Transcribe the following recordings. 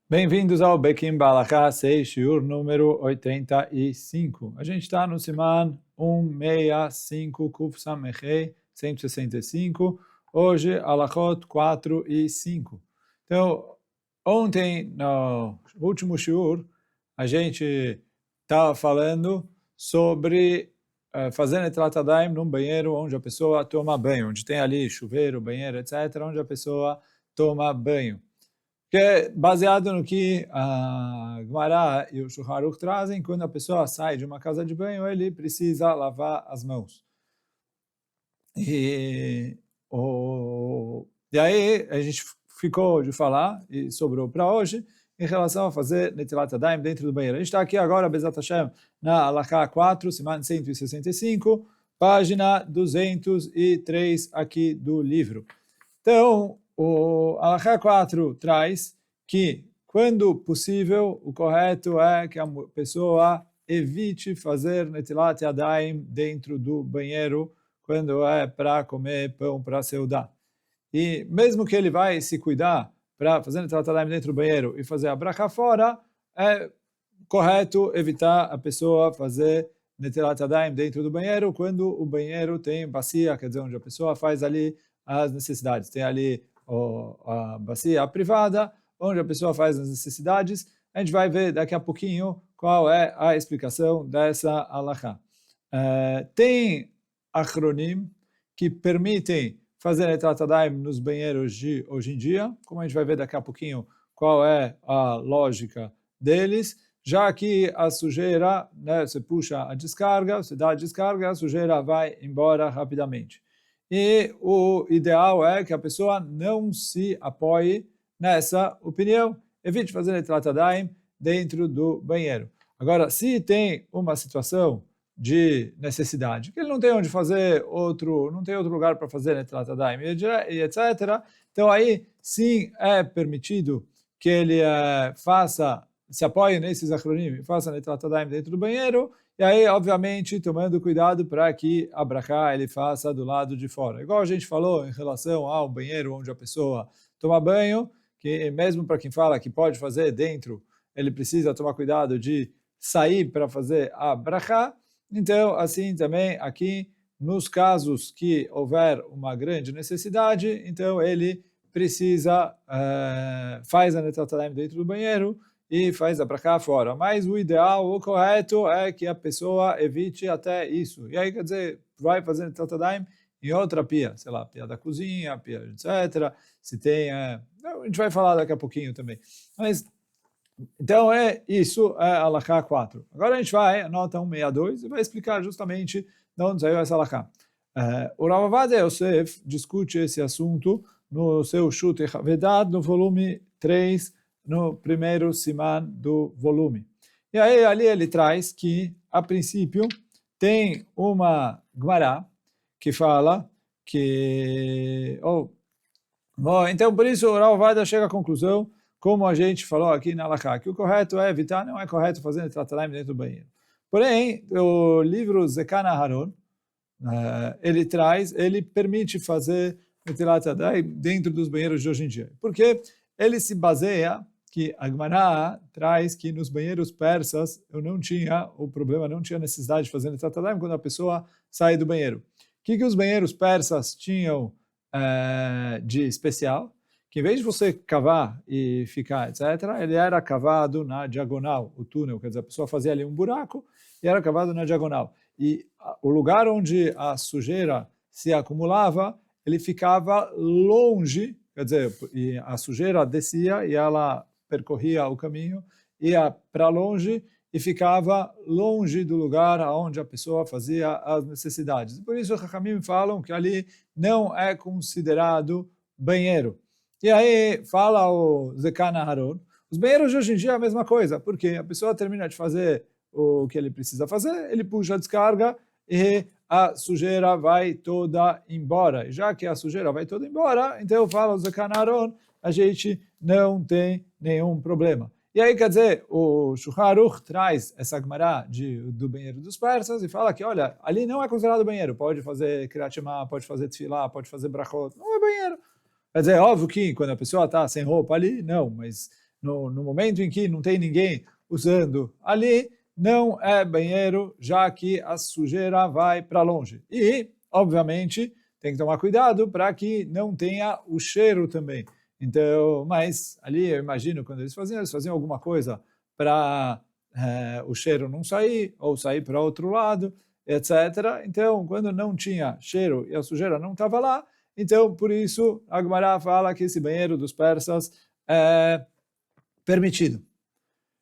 Bem-vindos ao Bekim Balachá 6, shiur número 85. A gente está no Siman 165, Kuf Samechei, 165. Hoje, Alachot 4 e 5. Então, ontem, no último shiur, a gente estava falando sobre fazer Netilat Yadayim num banheiro onde a pessoa toma banho, onde tem ali chuveiro, banheiro, etc., onde a pessoa toma banho. Que é baseado no que a Gemara e o Shulchan Aruch trazem, quando a pessoa sai de uma casa de banho, ele precisa lavar as mãos. E aí a gente ficou de falar, e sobrou para hoje, em relação a fazer Netilat Yadayim dentro do banheiro. A gente está aqui agora, Bezat Hashem, na Alachá 4, Siman 165, página 203 aqui do livro. Então, o Alachá 4 traz que, quando possível, o correto é que a pessoa evite fazer Netilat Yadayim dentro do banheiro, quando é para comer pão para seudar. E mesmo que ele vai se cuidar para fazer Netilat Yadayim dentro do banheiro e fazer a bracha fora, é correto evitar a pessoa fazer Netilat Yadayim dentro do banheiro, quando o banheiro tem bacia, quer dizer, onde a pessoa faz ali as necessidades. Tem ali a bacia privada, onde a pessoa faz as necessidades. A gente vai ver daqui a pouquinho qual é a explicação dessa alachá. Tem achronim que permitem fazer Netilat Yadayim nos banheiros de hoje em dia, como a gente vai ver daqui a pouquinho qual é a lógica deles, já que a sujeira, né, você puxa a descarga, você dá a descarga, a sujeira vai embora rapidamente. E o ideal é que a pessoa não se apoie nessa opinião. Evite fazer Netilat Yadayim dentro do banheiro. Agora, se tem uma situação de necessidade, que ele não tem onde fazer não tem outro lugar para fazer Netilat Yadayim, e etc., então aí sim é permitido que ele se apoie nesses acronim e faça Netilat Yadayim dentro do banheiro, e aí, obviamente, tomando cuidado para que a brachá ele faça do lado de fora. Igual a gente falou em relação ao banheiro onde a pessoa toma banho, que mesmo para quem fala que pode fazer dentro, ele precisa tomar cuidado de sair para fazer a brachá. Então, assim também aqui, nos casos que houver uma grande necessidade, então ele precisa, faz a Netilat Yadayim dentro do banheiro, e faz a brachá fora. Mas o ideal, o correto, é que a pessoa evite até isso. E aí, quer dizer, vai fazendo Netilat Yadayim em outra pia, sei lá, pia da cozinha, pia, etc. Se tem... a gente vai falar daqui a pouquinho também. Mas, então, isso é a Alachá 4. Agora a gente vai, anota 162, e vai explicar justamente de onde saiu essa Alachá. O Rav Ovadia Yosef discute esse assunto no seu Shut Vedat, no volume 3, no primeiro siman do volume. E aí ali ele traz que, a princípio, tem uma Gemara que fala que... então, por isso, o Rav Ovadia chega à conclusão, como a gente falou aqui na Alachá, que o correto é evitar, não é correto fazer Netilat Yadayim dentro do banheiro. Porém, o livro Zekana Haron, ele permite fazer Netilat Yadayim dentro dos banheiros de hoje em dia. Porque ele se baseia que a Gemara traz que nos banheiros persas não tinha necessidade de fazer Netilat Yadayim quando a pessoa sai do banheiro. O que os banheiros persas tinham de especial? Que em vez de você cavar e ficar, etc., ele era cavado na diagonal, o túnel, quer dizer, a pessoa fazia ali um buraco e era cavado na diagonal. E o lugar onde a sujeira se acumulava, ele ficava longe, quer dizer, e a sujeira descia e ela percorria o caminho, ia para longe e ficava longe do lugar onde a pessoa fazia as necessidades. Por isso, os Chachamim falam que ali não é considerado banheiro. E aí, fala o Zekana Haron, os banheiros de hoje em dia é a mesma coisa, porque a pessoa termina de fazer o que ele precisa fazer, ele puxa a descarga e a sujeira vai toda embora. E já que a sujeira vai toda embora, então fala o Zekana Haron, a gente não tem nenhum problema. E aí, quer dizer, o Shulchan Aruch traz essa Gemara do banheiro dos persas e fala que, olha, ali não é considerado banheiro. Pode fazer Kriyat Shema, pode fazer Tefilá, pode fazer Brachot. Não é banheiro. Quer dizer, é óbvio que quando a pessoa está sem roupa ali, não, mas no momento em que não tem ninguém usando ali, não é banheiro, já que a sujeira vai para longe. E, obviamente, tem que tomar cuidado para que não tenha o cheiro também. Então, mas ali eu imagino quando eles faziam alguma coisa para o cheiro não sair, ou sair para outro lado, etc. Então, quando não tinha cheiro e a sujeira não estava lá, então, por isso, a Gemara fala que esse banheiro dos persas é permitido.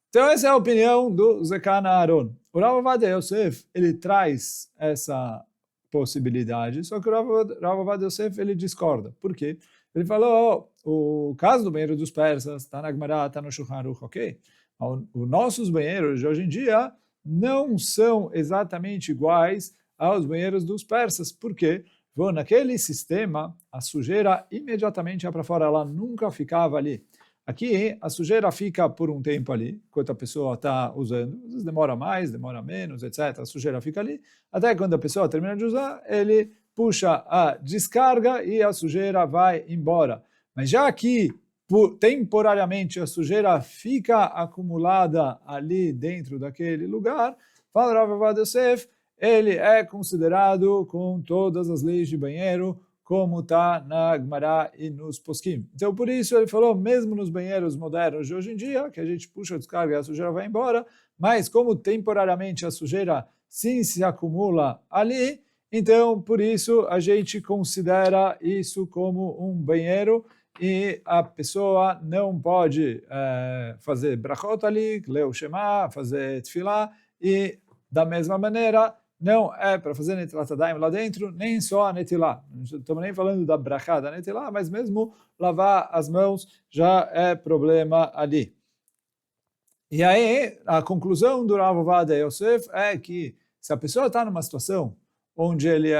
Então, essa é a opinião do Zekan Aaron. O Rav Ovadia Yosef, ele traz essa possibilidade, só que o Rav Ovadia Yosef, ele discorda. Por quê? Ele falou, o caso do banheiro dos persas, está na Gemara, está no Shulchan Aruch, ok? Os nossos banheiros de hoje em dia não são exatamente iguais aos banheiros dos persas. Por quê? Naquele sistema, a sujeira imediatamente ia para fora, ela nunca ficava ali. Aqui, a sujeira fica por um tempo ali, enquanto a pessoa está usando. Às vezes demora mais, demora menos, etc. A sujeira fica ali. Até quando a pessoa termina de usar, ele puxa a descarga e a sujeira vai embora. Mas já que temporariamente a sujeira fica acumulada ali dentro daquele lugar, fala Rav Ovadia Yosef, ele é considerado com todas as leis de banheiro, como está na Gemara e nos Poskim. Então, por isso, ele falou, mesmo nos banheiros modernos de hoje em dia, que a gente puxa a descarga e a sujeira vai embora, mas como temporariamente a sujeira sim se acumula ali, então, por isso, a gente considera isso como um banheiro e a pessoa não pode fazer brachot ali, ler o Shema, fazer tefilá, e da mesma maneira, não é para fazer netilat yadayim lá dentro, nem só a netilá. Não estamos nem falando da brachá da netilá, mas mesmo lavar as mãos já é problema ali. E aí, a conclusão do Rav Ovadia Yosef é que se a pessoa está numa situação onde ele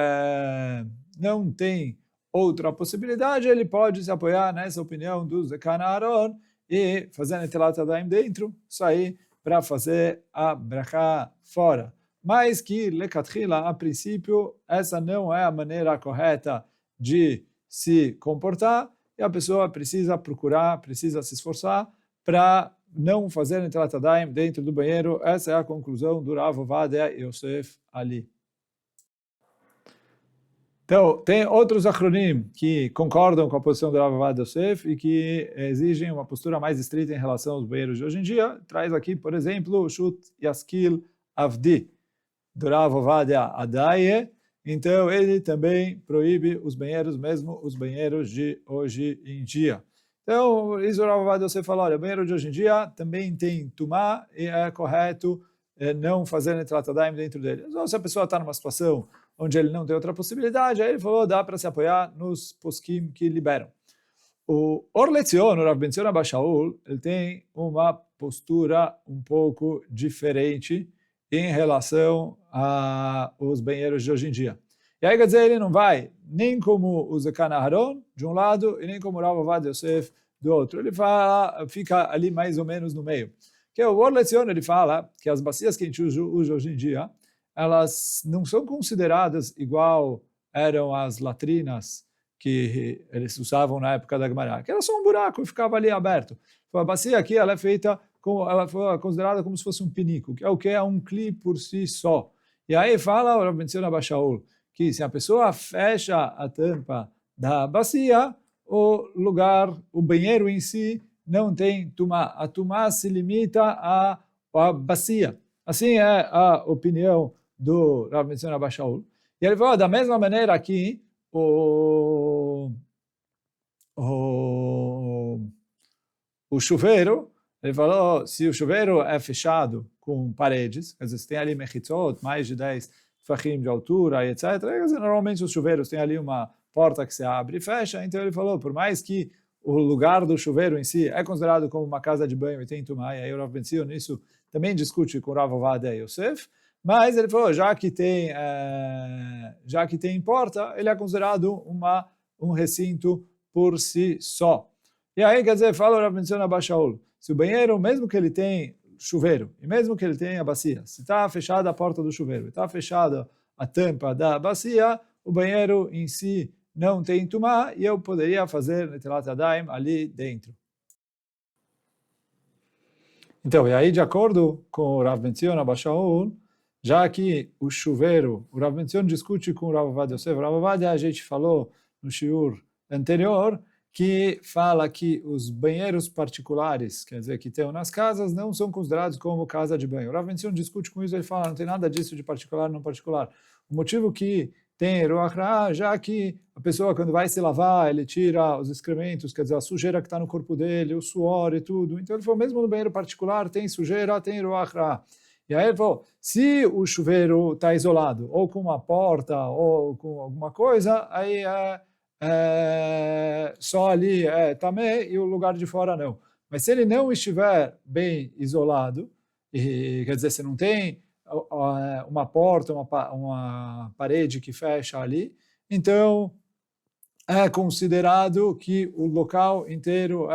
não tem outra possibilidade, ele pode se apoiar nessa opinião do Zekan Aaron e fazer netilat yadayim dentro, sair para fazer a brachá fora. Mas que, lecatchila, a princípio, essa não é a maneira correta de se comportar, e a pessoa precisa procurar, precisa se esforçar para não fazer netilat yadayim dentro do banheiro. Essa é a conclusão do Rav Ovadia Yosef ali. Então, tem outros achronim que concordam com a posição do Rav Ovadia Yosef e que exigem uma postura mais estrita em relação aos banheiros de hoje em dia. Traz aqui, por exemplo, o Shut Yaskil Avdi, do Rav Ovadia Adaye. Então, ele também proíbe os banheiros, mesmo os banheiros de hoje em dia. Então, isso o Rav Ovadia Yosef falou, olha, o banheiro de hoje em dia também tem tumá e é correto não fazer netilat yadayim dentro dele. Então, se a pessoa está numa situação onde ele não tem outra possibilidade, aí ele falou, dá para se apoiar nos poskim que liberam. O Or LeTzion, o Rav Ben Zion Abba Shaul, ele tem uma postura um pouco diferente em relação aos banheiros de hoje em dia. E aí, quer dizer, ele não vai nem como o Zekan Aaron, de um lado, e nem como o Rav Ovadia Yosef, do outro. Ele fica ali mais ou menos no meio. Que o Or LeTzion, ele fala que as bacias que a gente usa hoje em dia, elas não são consideradas igual eram as latrinas que eles usavam na época da Gemara, que era só um buraco e ficava ali aberto. A bacia aqui, ela é feita, ela foi considerada como se fosse um pinico, que é o que é um cli por si só. E aí fala o Rav Ben Zion Abba Shaul, que se a pessoa fecha a tampa da bacia, o banheiro em si não tem tumá. A tumá se limita à bacia. Assim é a opinião do Rav Ben Zion Abba Shaul. E ele falou, da mesma maneira que o chuveiro, ele falou, se o chuveiro é fechado com paredes, quer dizer, se tem ali mechitzot, mais de 10 fachim de altura, etc. Quer dizer, normalmente os chuveiros têm ali uma porta que se abre e fecha, então ele falou, por mais que o lugar do chuveiro em si é considerado como uma casa de banho e tem tumá, e aí o Rav Ben Zion nisso também discute com o Rav Ovadia Yosef, mas ele falou, já que tem porta, ele é considerado um recinto por si só. E aí, quer dizer, fala o Rav Ben Zion Abba Shaul, se o banheiro, mesmo que ele tem chuveiro, e mesmo que ele tenha bacia, se está fechada a porta do chuveiro, está fechada a tampa da bacia, o banheiro em si não tem tumá, e eu poderia fazer netilat yadayim ali dentro. Então, e aí, de acordo com o Rav Ben Zion Abba Shaul, já que o chuveiro, o Rav Ben Zion discute com o Rav Ovadia Yosef, o Rav Ovadia, a gente falou no shiur anterior, que fala que os banheiros particulares, quer dizer, que tem nas casas, não são considerados como casa de banho. O Rav Ben Zion discute com isso, ele fala, não tem nada disso de particular não particular. O motivo que tem Ruach Ra, já que a pessoa, quando vai se lavar, ele tira os excrementos, quer dizer, a sujeira que está no corpo dele, o suor e tudo. Então ele falou, mesmo no banheiro particular, tem sujeira, tem Ruach Ra. E aí ele falou, se o chuveiro está isolado, ou com uma porta, ou com alguma coisa, aí só ali tamé e o lugar de fora não. Mas se ele não estiver bem isolado, e, quer dizer, se não tem uma porta, uma parede que fecha ali, então é considerado que o local inteiro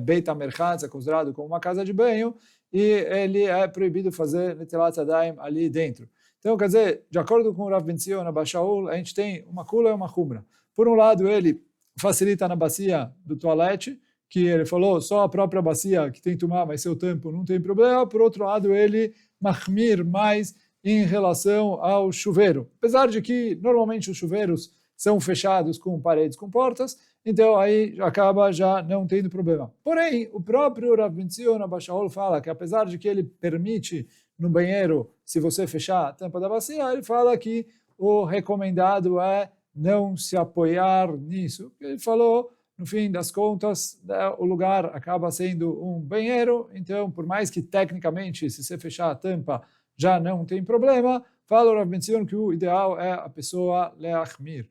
Beit HaMerchatz, é considerado como uma casa de banho, e ele é proibido fazer Netilat Yadayim ali dentro. Então, quer dizer, de acordo com o Rav Ben Zion Abba Shaul, a gente tem uma kula e uma humra. Por um lado, ele facilita na bacia do toalete, que ele falou, só a própria bacia que tem tomar, mas seu tampo não tem problema. Por outro lado, ele mahmir mais em relação ao chuveiro. Apesar de que, normalmente, os chuveiros são fechados com paredes com portas, então aí acaba já não tendo problema. Porém, o próprio Rav Ben Zion Abba Shaul fala que, apesar de que ele permite no banheiro, se você fechar a tampa da bacia, ele fala que o recomendado é não se apoiar nisso. Ele falou, no fim das contas, o lugar acaba sendo um banheiro, então, por mais que tecnicamente, se você fechar a tampa, já não tem problema, fala o Rav Ben Zion que o ideal é a pessoa leachmir.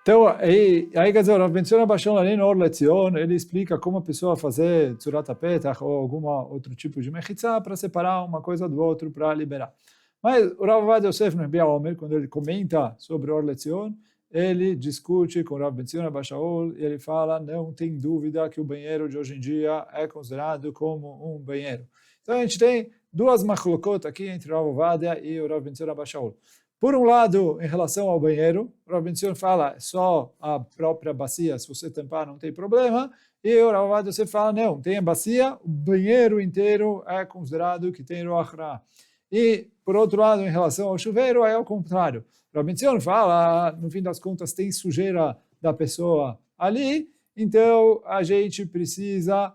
Então, aí quer dizer, o Rav Ben Zion Abba Shaul ali no Or LeTzion, ele explica como a pessoa fazer Tzurat HaPetach ou algum outro tipo de mechitzah para separar uma coisa do outro, para liberar. Mas o Rav Ovadia Yosef no Bia Omer, quando ele comenta sobre o Or LeTzion, ele discute com o Rav Ben Zion Abba Shaul e ele fala, não tem dúvida que o banheiro de hoje em dia é considerado como um banheiro. Então a gente tem duas machlokot aqui entre o Rav Ovadia e o Rav Ben Zion Abba Shaul. Por um lado, em relação ao banheiro, o Rav Ben Zion fala só a própria bacia, se você tampar não tem problema, e o Rav Ovadia Yosef fala não, tem a bacia, o banheiro inteiro é considerado que tem Ruach Ra. E, por outro lado, em relação ao chuveiro, é o contrário. O Rav Ben Zion fala, no fim das contas, tem sujeira da pessoa ali, então a gente precisa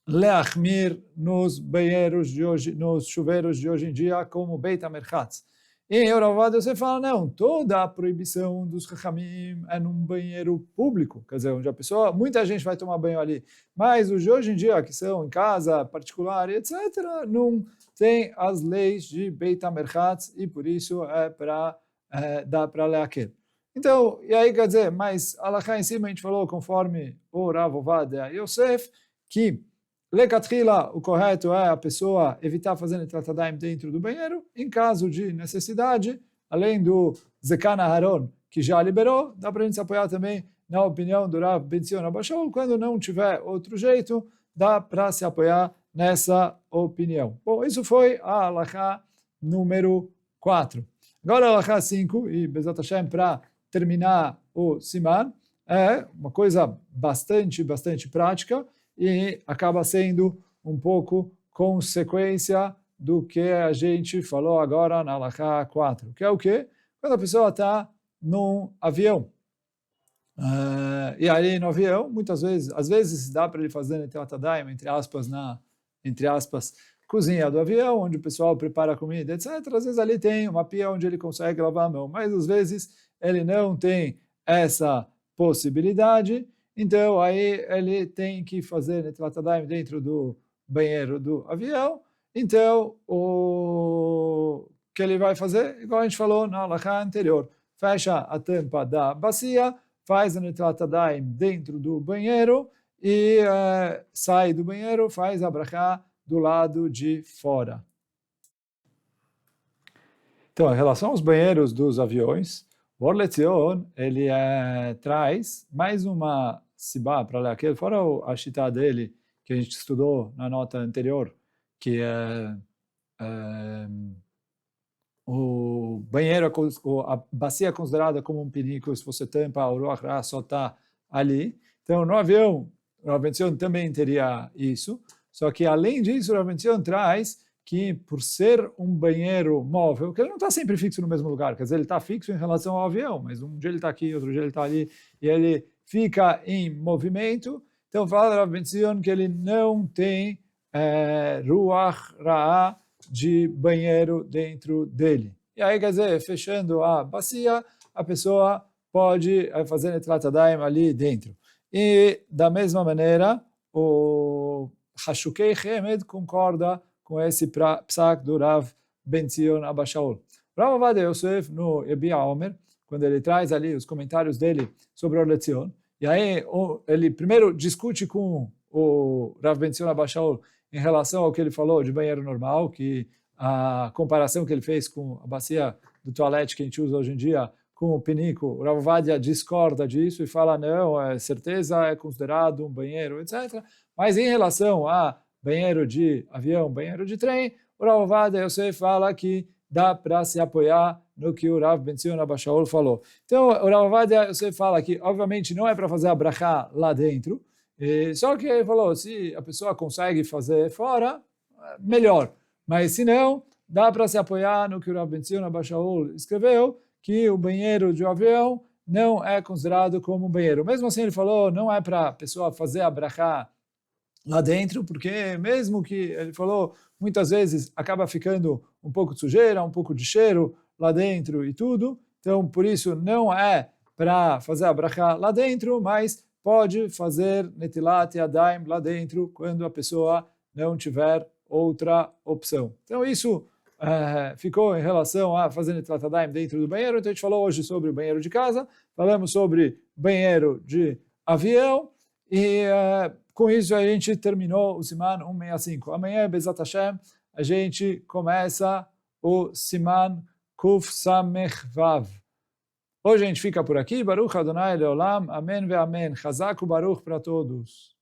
leachmir nos banheiros de hoje, nos chuveiros de hoje em dia, como Beit HaMerchatz. Em Rav Ovadia você fala, não, toda a proibição dos Chachamim é num banheiro público, quer dizer, onde a pessoa, muita gente vai tomar banho ali, mas os de hoje em dia, que são em casa, particular, etc., não tem as leis de Beit HaMerchatz e por isso dá para leaquer. Então, e aí quer dizer, mas Alachá em cima a gente falou, conforme o Rav Ovadia Yosef, que Lecatchila, o correto é a pessoa evitar fazer Netilat Yadayim dentro do banheiro. Em caso de necessidade, além do Zekan Aharon, que já liberou, dá para a gente se apoiar também na opinião do Rav Ben Zion Abba Shaul. Quando não tiver outro jeito, dá para se apoiar nessa opinião. Bom, isso foi a Halachá número 4. Agora a Halachá 5, e Bezat Hashem para terminar o Siman, é uma coisa bastante prática, e acaba sendo um pouco consequência do que a gente falou agora na Halachá 4, que é o quê? Quando a pessoa está num avião. E aí no avião, muitas vezes, às vezes dá para ele fazer Netilat Yadayim, entre aspas, cozinha do avião, onde o pessoal prepara a comida, etc. Às vezes ali tem uma pia onde ele consegue lavar a mão, mas às vezes ele não tem essa possibilidade. Então, aí ele tem que fazer Netilat Yadayim dentro do banheiro do avião. Então, o que ele vai fazer? Igual a gente falou na halachá anterior. Fecha a tampa da bacia, faz a Netilat Yadayim dentro do banheiro e sai do banheiro, faz a brachá do lado de fora. Então, em relação aos banheiros dos aviões, o Or LeTzion, ele traz mais uma sibá para ler aquele, fora a shitá dele, que a gente estudou na nota anterior, que o banheiro, a bacia é considerada como um pinico, se você tampa, o Ruach Ra só está ali. Então, no avião, o Rav Ben Zion também teria isso, só que além disso, o Rav Ben Zion traz que por ser um banheiro móvel, que ele não está sempre fixo no mesmo lugar, quer dizer, ele está fixo em relação ao avião, mas um dia ele está aqui, outro dia ele está ali, e ele fica em movimento, então fala Rav Ben Zion que ele não tem ruach ra'ah de banheiro dentro dele. E aí, quer dizer, fechando a bacia, a pessoa pode fazer Netilat Yadayim ali dentro. E, da mesma maneira, o Hashukei Chemed concorda com esse psak do Rav Ben Zion Abba Shaul. Rav Ovadia Yosef, no Yebia Omer, quando ele traz ali os comentários dele sobre a Lezion, e aí ele primeiro discute com o Rav Ben Zion Abba Shaul em relação ao que ele falou de banheiro normal, que a comparação que ele fez com a bacia do toalete que a gente usa hoje em dia, com o pinico, o Rav Ovadia discorda disso e fala, não, é certeza, é considerado um banheiro, etc. Mas em relação a banheiro de avião, banheiro de trem, o Rav Ovadia Yosef fala que dá para se apoiar no que o Rav Ben Zion Abba Shaul falou. Então, o Rav Ovadia Yosef fala que, obviamente, não é para fazer a brachá lá dentro, só que ele falou, se a pessoa consegue fazer fora, melhor. Mas se não, dá para se apoiar no que o Rav Ben Zion Abba Shaul escreveu, que o banheiro de um avião não é considerado como um banheiro. Mesmo assim, ele falou, não é para a pessoa fazer a brachá lá dentro, porque mesmo que, ele falou, muitas vezes acaba ficando um pouco de sujeira, um pouco de cheiro lá dentro e tudo. Então, por isso, não é para fazer a brachá lá dentro, mas pode fazer Netilat Yadayim lá dentro quando a pessoa não tiver outra opção. Então, isso ficou em relação a fazer Netilat Yadayim dentro do banheiro. Então, a gente falou hoje sobre o banheiro de casa, falamos sobre banheiro de avião, e com isso a gente terminou o Siman 165. Amanhã, Bezat Hashem, a gente começa o Siman Kuf Samech Vav. Hoje a gente fica por aqui. Baruch Adonai Leolam. Amém ve Amém. Chazak u Baruch para todos.